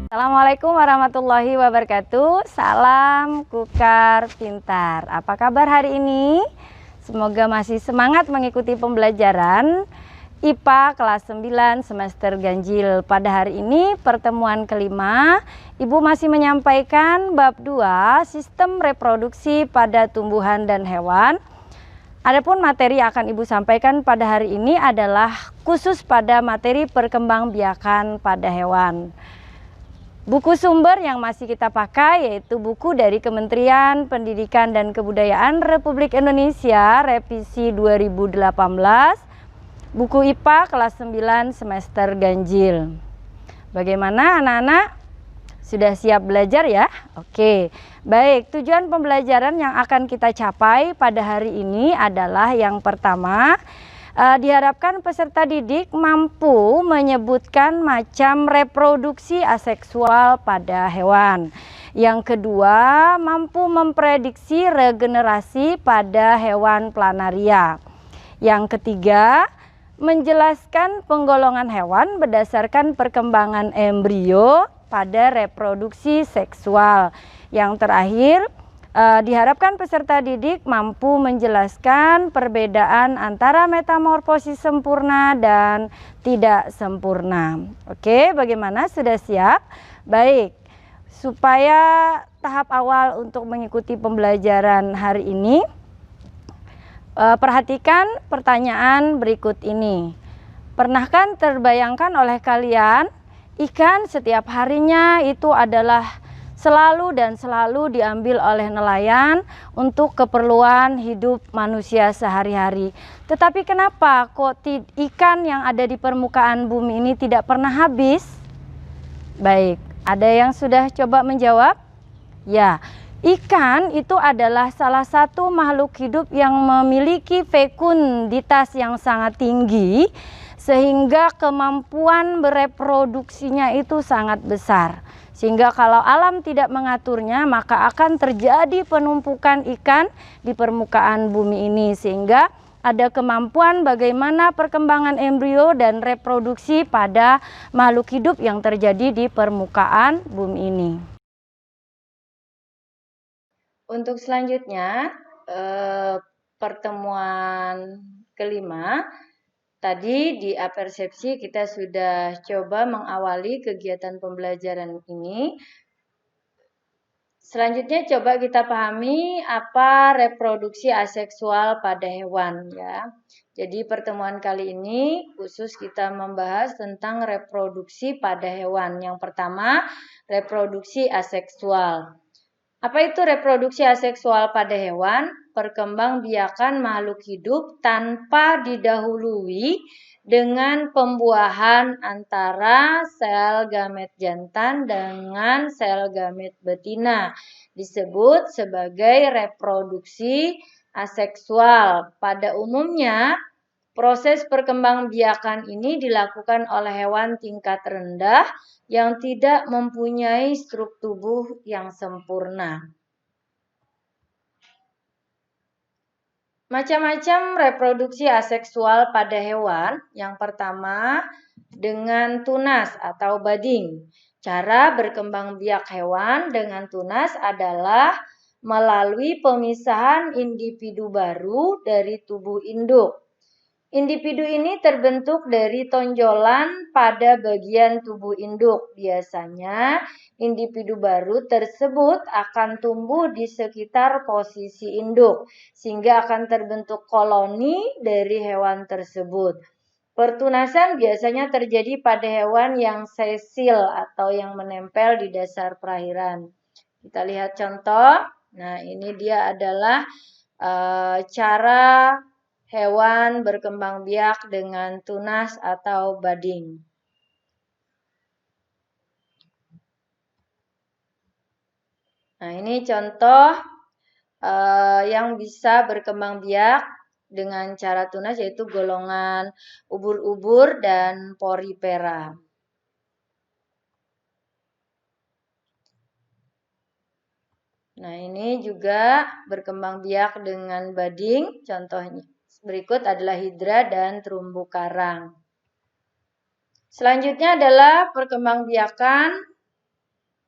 Assalamualaikum warahmatullahi wabarakatuh. Salam Kukar Pintar. Apa kabar hari ini? Semoga masih semangat mengikuti pembelajaran IPA kelas 9 semester ganjil. Pada hari ini pertemuan kelima, Ibu masih menyampaikan bab 2 sistem reproduksi pada tumbuhan dan hewan. Adapun materi yang akan Ibu sampaikan pada hari ini adalah khusus pada materi perkembangbiakan pada hewan. Buku sumber yang masih kita pakai yaitu buku dari Kementerian Pendidikan dan Kebudayaan Republik Indonesia revisi 2018, buku IPA kelas 9 semester ganjil. Bagaimana anak-anak? Sudah siap belajar ya? Oke, baik, tujuan pembelajaran yang akan kita capai pada hari ini adalah yang pertama, diharapkan peserta didik mampu menyebutkan macam reproduksi aseksual pada hewan. Yang kedua, mampu memprediksi regenerasi pada hewan planaria. Yang ketiga, menjelaskan penggolongan hewan berdasarkan perkembangan embrio pada reproduksi seksual. Yang terakhir, diharapkan peserta didik mampu menjelaskan perbedaan antara metamorfosis sempurna dan tidak sempurna. Oke, bagaimana? Sudah siap? Baik, supaya tahap awal untuk mengikuti pembelajaran hari ini, perhatikan pertanyaan berikut ini. Pernahkah terbayangkan oleh kalian, ikan setiap harinya itu adalah selalu diambil oleh nelayan untuk keperluan hidup manusia sehari-hari. Tetapi kenapa kok ikan yang ada di permukaan bumi ini tidak pernah habis? Baik, ada yang sudah coba menjawab? Ya, ikan itu adalah salah satu makhluk hidup yang memiliki fekunditas yang sangat tinggi, sehingga kemampuan bereproduksinya itu sangat besar. Sehingga kalau alam tidak mengaturnya, maka akan terjadi penumpukan ikan di permukaan bumi ini. Sehingga ada kemampuan bagaimana perkembangan embrio dan reproduksi pada makhluk hidup yang terjadi di permukaan bumi ini. Untuk selanjutnya, pertemuan kelima. Tadi di apersepsi kita sudah coba mengawali kegiatan pembelajaran ini. Selanjutnya coba kita pahami apa reproduksi aseksual pada hewan ya. Jadi pertemuan kali ini khusus kita membahas tentang reproduksi pada hewan. Yang pertama, reproduksi aseksual. Apa itu reproduksi aseksual pada hewan? Perkembangbiakan makhluk hidup tanpa didahului dengan pembuahan antara sel gamet jantan dengan sel gamet betina. Disebut sebagai reproduksi aseksual. Pada umumnya, proses perkembangbiakan ini dilakukan oleh hewan tingkat rendah yang tidak mempunyai struktur tubuh yang sempurna. Macam-macam reproduksi aseksual pada hewan. Yang pertama, dengan tunas atau budding. Cara berkembang biak hewan dengan tunas adalah melalui pemisahan individu baru dari tubuh induk. Individu ini terbentuk dari tonjolan pada bagian tubuh induk. Biasanya, individu baru tersebut akan tumbuh di sekitar posisi induk, sehingga akan terbentuk koloni dari hewan tersebut. Pertunasan biasanya terjadi pada hewan yang sesil atau yang menempel di dasar perairan. Kita lihat contoh. Nah, ini dia adalah cara hewan berkembang biak dengan tunas atau budding. Nah, ini contoh yang bisa berkembang biak dengan cara tunas, yaitu golongan ubur-ubur dan porifera. Nah, ini juga berkembang biak dengan budding, contohnya. Berikut adalah hidra dan terumbu karang. Selanjutnya adalah perkembangbiakan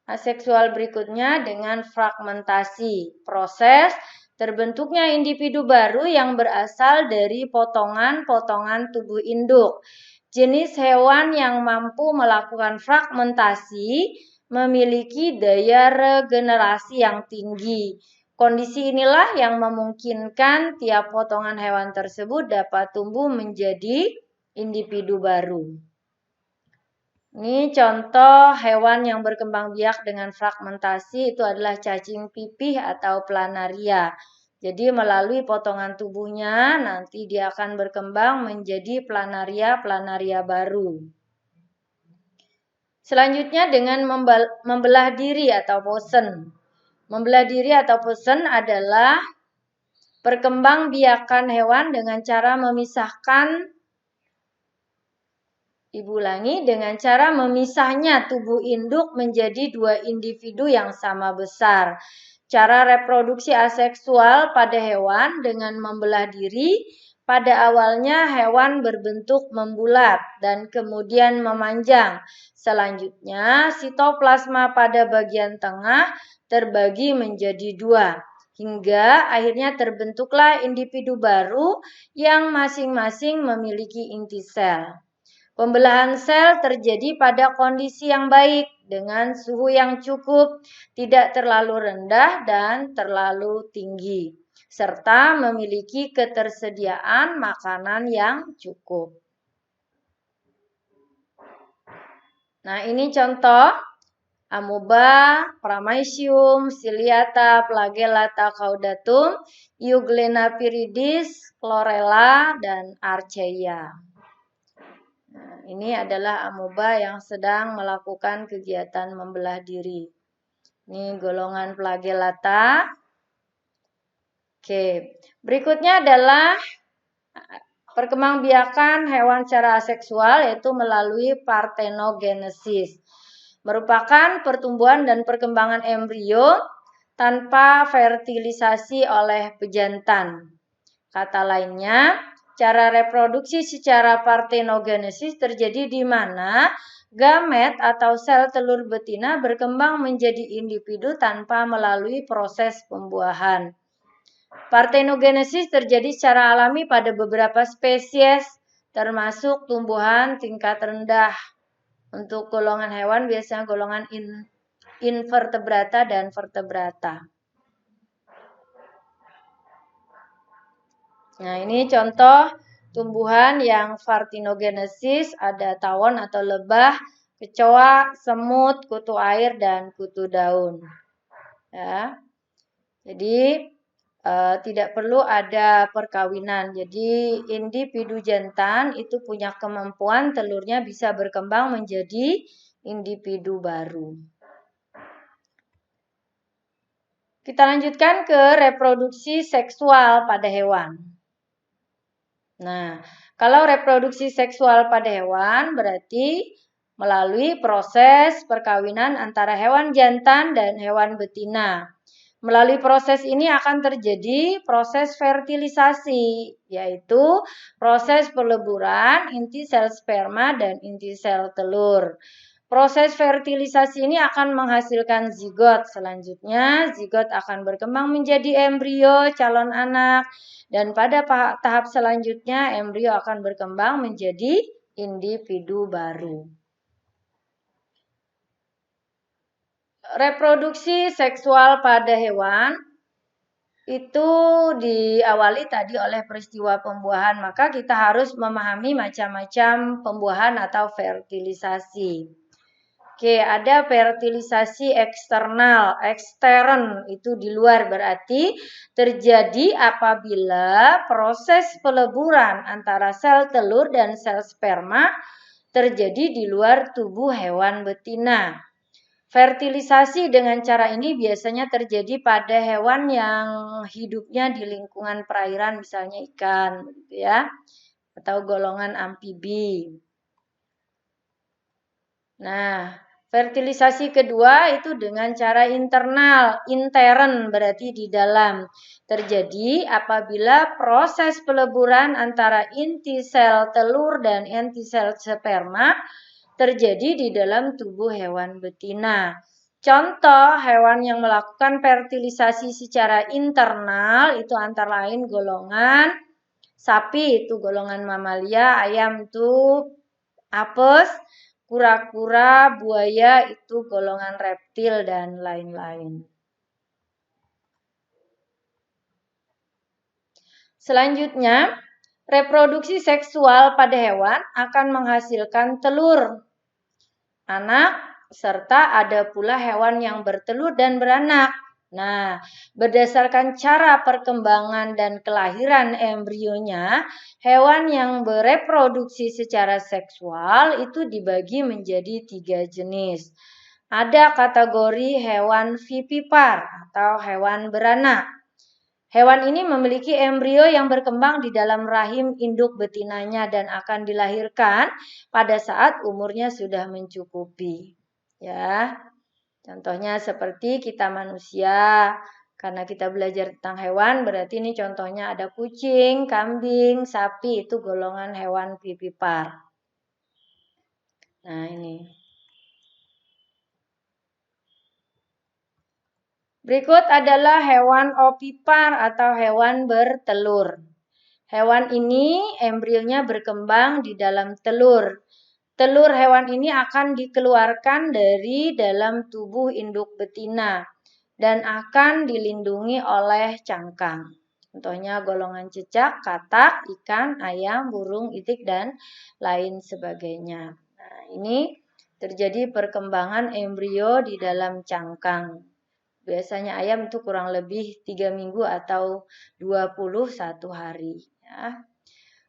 aseksual berikutnya dengan fragmentasi, proses terbentuknya individu baru yang berasal dari potongan-potongan tubuh induk. Jenis hewan yang mampu melakukan fragmentasi memiliki daya regenerasi yang tinggi. Kondisi inilah yang memungkinkan tiap potongan hewan tersebut dapat tumbuh menjadi individu baru. Ini contoh hewan yang berkembang biak dengan fragmentasi itu adalah cacing pipih atau planaria. Jadi melalui potongan tubuhnya nanti dia akan berkembang menjadi planaria baru. Selanjutnya dengan membelah diri atau posen. Membelah diri atau posen adalah perkembangbiakan hewan dengan cara memisahkan dengan cara memisahnya tubuh induk menjadi dua individu yang sama besar. Cara reproduksi aseksual pada hewan dengan membelah diri, pada awalnya hewan berbentuk membulat dan kemudian memanjang. Selanjutnya, sitoplasma pada bagian tengah terbagi menjadi dua, hingga akhirnya terbentuklah individu baru yang masing-masing memiliki inti sel. Pembelahan sel terjadi pada kondisi yang baik dengan suhu yang cukup, tidak terlalu rendah dan terlalu tinggi, serta memiliki ketersediaan makanan yang cukup. Nah, ini contoh amoeba, Paramecium, Ciliata, Flagellata caudatum, Euglena viridis, Chlorella, dan Archaea. Ini adalah amoeba yang sedang melakukan kegiatan membelah diri. Ini golongan Flagellata. Oke, berikutnya adalah perkembangbiakan hewan secara aseksual yaitu melalui parthenogenesis. Merupakan pertumbuhan dan perkembangan embrio tanpa fertilisasi oleh pejantan. Kata lainnya, cara reproduksi secara parthenogenesis terjadi di mana gamet atau sel telur betina berkembang menjadi individu tanpa melalui proses pembuahan. Parthenogenesis terjadi secara alami pada beberapa spesies, termasuk tumbuhan tingkat rendah. Untuk golongan hewan biasanya golongan invertebrata dan vertebrata. Nah, ini contoh tumbuhan yang parthenogenesis, ada tawon atau lebah, kecoa, semut, kutu air, dan kutu daun. Ya. Jadi, tidak perlu ada perkawinan. Jadi, individu jantan itu punya kemampuan telurnya bisa berkembang menjadi individu baru. Kita lanjutkan ke reproduksi seksual pada hewan. Nah, kalau reproduksi seksual pada hewan berarti melalui proses perkawinan antara hewan jantan dan hewan betina. Melalui proses ini akan terjadi proses fertilisasi, yaitu proses peleburan inti sel sperma dan inti sel telur. Proses fertilisasi ini akan menghasilkan zigot. Selanjutnya, zigot akan berkembang menjadi embrio calon anak. Dan pada tahap selanjutnya, embrio akan berkembang menjadi individu baru. Reproduksi seksual pada hewan itu diawali tadi oleh peristiwa pembuahan. Maka kita harus memahami macam-macam pembuahan atau fertilisasi. Oke, ada fertilisasi ekstern itu di luar, berarti terjadi apabila proses peleburan antara sel telur dan sel sperma terjadi di luar tubuh hewan betina. Fertilisasi dengan cara ini biasanya terjadi pada hewan yang hidupnya di lingkungan perairan, misalnya ikan, gitu ya, atau golongan amfibi. Nah, fertilisasi kedua itu dengan cara intern berarti di dalam. Terjadi apabila proses peleburan antara inti sel telur dan inti sel sperma terjadi di dalam tubuh hewan betina. Contoh hewan yang melakukan fertilisasi secara internal itu antara lain golongan sapi itu golongan mamalia, ayam itu apes, kura-kura, buaya itu golongan reptil dan lain-lain. Selanjutnya, reproduksi seksual pada hewan akan menghasilkan telur, anak, serta ada pula hewan yang bertelur dan beranak. Nah, berdasarkan cara perkembangan dan kelahiran embrionya, hewan yang bereproduksi secara seksual itu dibagi menjadi 3 jenis. Ada kategori hewan vivipar atau hewan beranak. Hewan ini memiliki embrio yang berkembang di dalam rahim induk betinanya dan akan dilahirkan pada saat umurnya sudah mencukupi. Ya. Contohnya seperti kita manusia, karena kita belajar tentang hewan, berarti ini contohnya ada kucing, kambing, sapi, itu golongan hewan vivipar. Nah ini. Berikut adalah hewan ovipar atau hewan bertelur. Hewan ini embrionya berkembang di dalam telur. Telur hewan ini akan dikeluarkan dari dalam tubuh induk betina dan akan dilindungi oleh cangkang. Contohnya golongan cecak, katak, ikan, ayam, burung, itik, dan lain sebagainya. Nah, ini terjadi perkembangan embrio di dalam cangkang. Biasanya ayam itu kurang lebih 3 minggu atau 21 hari. Ya.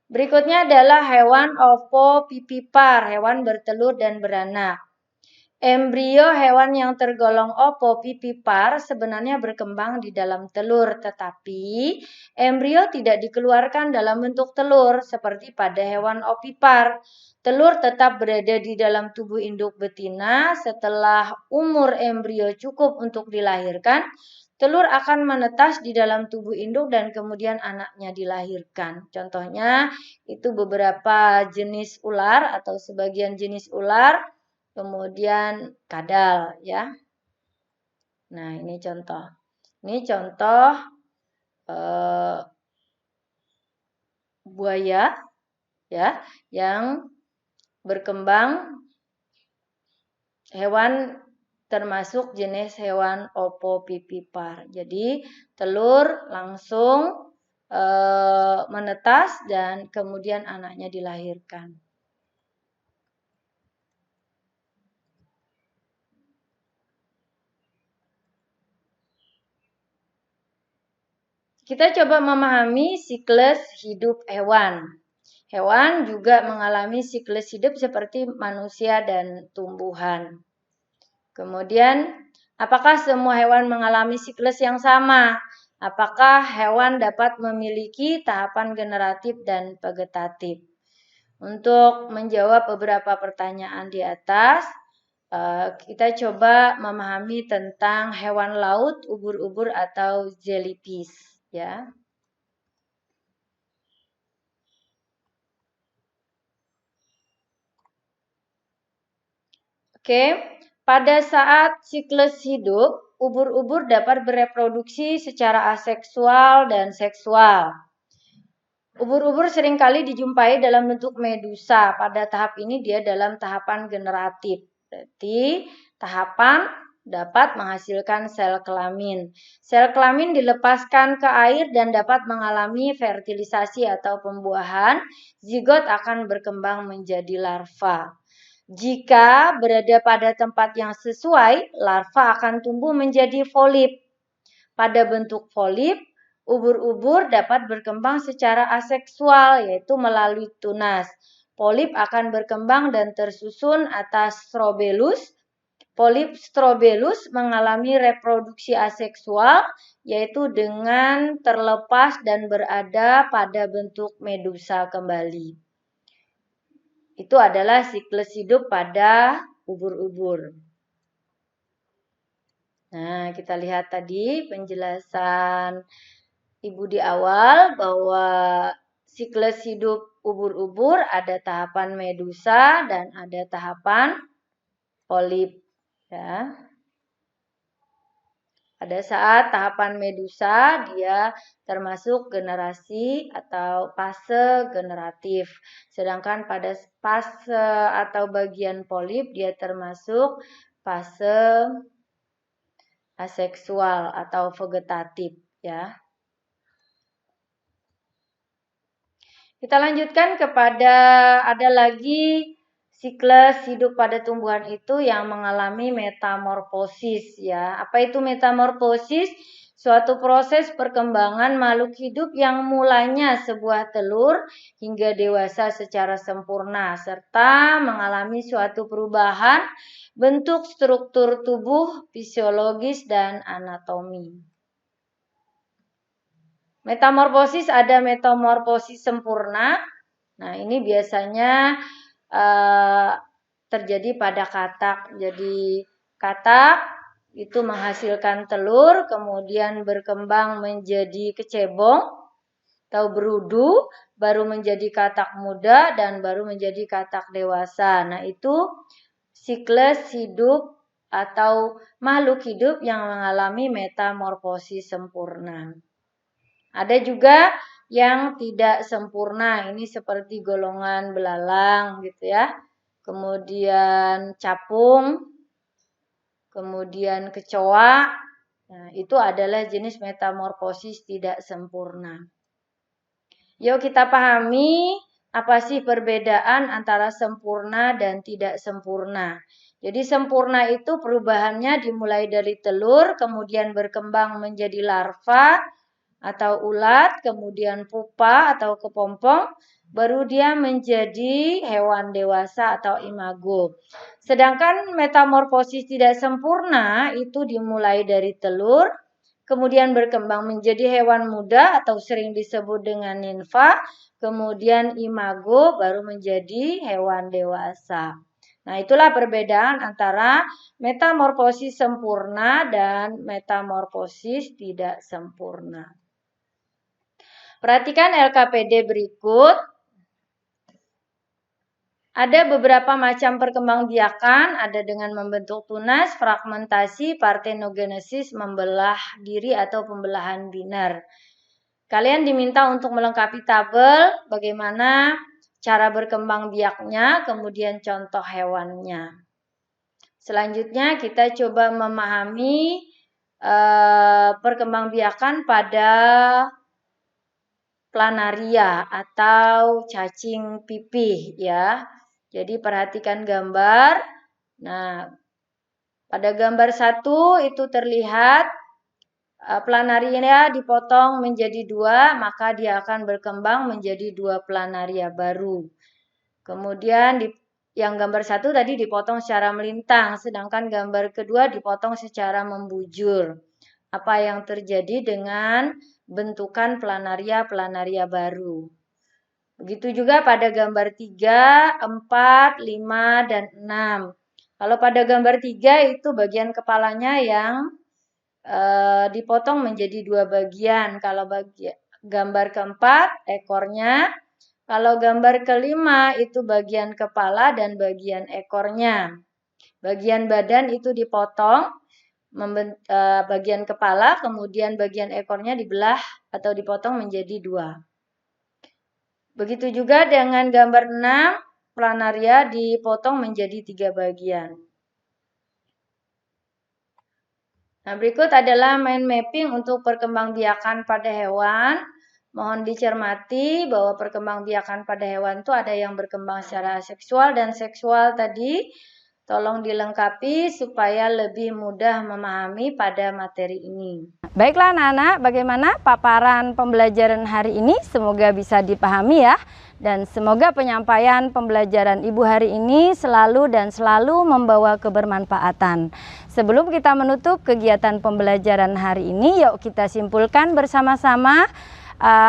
Berikutnya adalah hewan ovovivipar, hewan bertelur dan beranak. Embrio hewan yang tergolong ovovivipar sebenarnya berkembang di dalam telur, tetapi embrio tidak dikeluarkan dalam bentuk telur seperti pada hewan ovipar. Telur tetap berada di dalam tubuh induk betina. Setelah umur embrio cukup untuk dilahirkan, telur akan menetas di dalam tubuh induk dan kemudian anaknya dilahirkan. Contohnya itu beberapa jenis ular atau sebagian jenis ular, kemudian kadal ya. Nah ini contoh. Ini contoh buaya ya yang berkembang, hewan termasuk jenis hewan ovovivipar. Jadi telur langsung menetas dan kemudian anaknya dilahirkan. Kita coba memahami siklus hidup hewan. Hewan juga mengalami siklus hidup seperti manusia dan tumbuhan. Kemudian, apakah semua hewan mengalami siklus yang sama? Apakah hewan dapat memiliki tahapan generatif dan vegetatif? Untuk menjawab beberapa pertanyaan di atas, kita coba memahami tentang hewan laut, ubur-ubur atau jellyfish, ya. Oke, pada saat siklus hidup, ubur-ubur dapat bereproduksi secara aseksual dan seksual. Ubur-ubur seringkali dijumpai dalam bentuk medusa. Pada tahap ini dia dalam tahapan generatif. Berarti tahapan dapat menghasilkan sel kelamin. Sel kelamin dilepaskan ke air dan dapat mengalami fertilisasi atau pembuahan. Zigot akan berkembang menjadi larva. Jika berada pada tempat yang sesuai, larva akan tumbuh menjadi polip. Pada bentuk polip, ubur-ubur dapat berkembang secara aseksual, yaitu melalui tunas. Polip akan berkembang dan tersusun atas strobelus. Polip strobelus mengalami reproduksi aseksual, yaitu dengan terlepas dan berada pada bentuk medusa kembali. Itu adalah siklus hidup pada ubur-ubur. Nah, kita lihat tadi penjelasan Ibu di awal bahwa siklus hidup ubur-ubur ada tahapan medusa dan ada tahapan polip. Ya. Pada saat tahapan medusa, dia termasuk generasi atau fase generatif. Sedangkan pada fase atau bagian polip, dia termasuk fase aseksual atau vegetatif, ya. Kita lanjutkan kepada ada lagi siklus hidup pada tumbuhan itu yang mengalami metamorfosis, ya. Apa itu metamorfosis? Suatu proses perkembangan makhluk hidup yang mulanya sebuah telur hingga dewasa secara sempurna serta mengalami suatu perubahan bentuk struktur tubuh, fisiologis dan anatomi. Metamorfosis ada metamorfosis sempurna. Nah, ini biasanya terjadi pada katak. Jadi katak itu menghasilkan telur, kemudian berkembang menjadi kecebong atau berudu, baru menjadi katak muda dan baru menjadi katak dewasa. Nah, itu siklus hidup atau makhluk hidup yang mengalami metamorfosis sempurna. Ada juga yang tidak sempurna, ini seperti golongan belalang gitu ya. Kemudian capung, kemudian kecoa. Nah, itu adalah jenis metamorfosis tidak sempurna. Yuk kita pahami apa sih perbedaan antara sempurna dan tidak sempurna. Jadi sempurna itu perubahannya dimulai dari telur, kemudian berkembang menjadi larva atau ulat, kemudian pupa atau kepompong, baru dia menjadi hewan dewasa atau imago. Sedangkan metamorfosis tidak sempurna itu dimulai dari telur, kemudian berkembang menjadi hewan muda atau sering disebut dengan nimfa, kemudian imago baru menjadi hewan dewasa. Nah, itulah perbedaan antara metamorfosis sempurna dan metamorfosis tidak sempurna. Perhatikan LKPD berikut. Ada beberapa macam perkembangbiakan, ada dengan membentuk tunas, fragmentasi, partenogenesis, membelah diri atau pembelahan binar. Kalian diminta untuk melengkapi tabel bagaimana cara berkembang biaknya, kemudian contoh hewannya. Selanjutnya kita coba memahami perkembangbiakan pada planaria atau cacing pipih ya. Jadi perhatikan gambar. Nah, pada gambar 1 itu terlihat planaria dipotong menjadi 2, maka dia akan berkembang menjadi 2 planaria baru. Kemudian yang gambar 1 tadi dipotong secara melintang, sedangkan gambar kedua dipotong secara membujur. Apa yang terjadi dengan bentukan planaria baru. Begitu juga pada gambar 3, 4, 5, dan 6. Kalau pada gambar 3 itu bagian kepalanya yang dipotong menjadi 2 bagian. Kalau gambar keempat ekornya. Kalau gambar kelima itu bagian kepala dan bagian ekornya. Bagian badan itu dipotong. Bagian kepala, kemudian bagian ekornya dibelah atau dipotong menjadi 2. Begitu juga dengan gambar 6, planaria dipotong menjadi 3 bagian. Nah, berikut adalah mind mapping untuk perkembangbiakan pada hewan. Mohon dicermati bahwa perkembangbiakan pada hewan itu ada yang berkembang secara seksual dan seksual tadi. Tolong dilengkapi supaya lebih mudah memahami pada materi ini. Baiklah anak-anak, bagaimana paparan pembelajaran hari ini? Semoga bisa dipahami ya. Dan semoga penyampaian pembelajaran Ibu hari ini selalu membawa kebermanfaatan. Sebelum kita menutup kegiatan pembelajaran hari ini, yuk kita simpulkan bersama-sama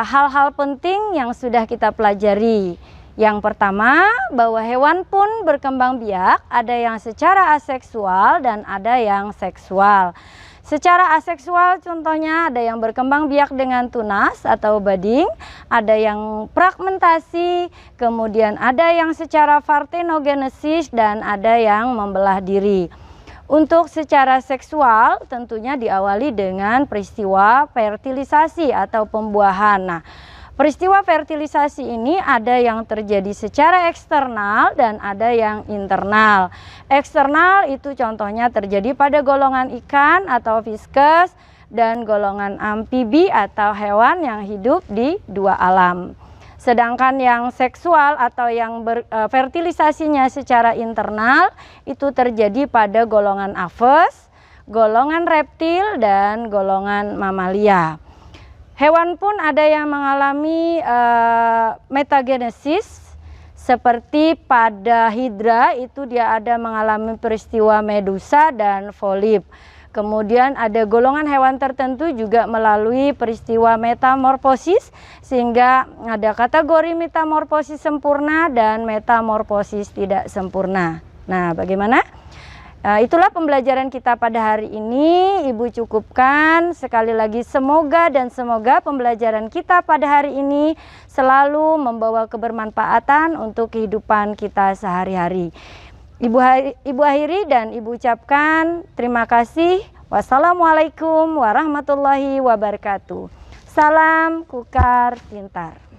hal-hal penting yang sudah kita pelajari. Yang pertama, bahwa hewan pun berkembang biak, ada yang secara aseksual dan ada yang seksual. Secara aseksual contohnya ada yang berkembang biak dengan tunas atau bading, ada yang fragmentasi, kemudian ada yang secara partenogenesis dan ada yang membelah diri. Untuk secara seksual tentunya diawali dengan peristiwa fertilisasi atau pembuahan. Nah, peristiwa fertilisasi ini ada yang terjadi secara eksternal dan ada yang internal. Eksternal itu contohnya terjadi pada golongan ikan atau viscus dan golongan amfibi atau hewan yang hidup di dua alam. Sedangkan yang seksual atau yang fertilisasinya secara internal itu terjadi pada golongan aves, golongan reptil, dan golongan mamalia. Hewan pun ada yang mengalami metagenesis, seperti pada hidra itu dia ada mengalami peristiwa medusa dan polip. Kemudian ada golongan hewan tertentu juga melalui peristiwa metamorfosis, sehingga ada kategori metamorfosis sempurna dan metamorfosis tidak sempurna. Nah, bagaimana? Itulah pembelajaran kita pada hari ini. Ibu cukupkan. Sekali lagi semoga pembelajaran kita pada hari ini selalu membawa kebermanfaatan untuk kehidupan kita sehari-hari. Ibu akhiri dan Ibu ucapkan terima kasih. Wassalamualaikum warahmatullahi wabarakatuh. Salam Kukar Pintar.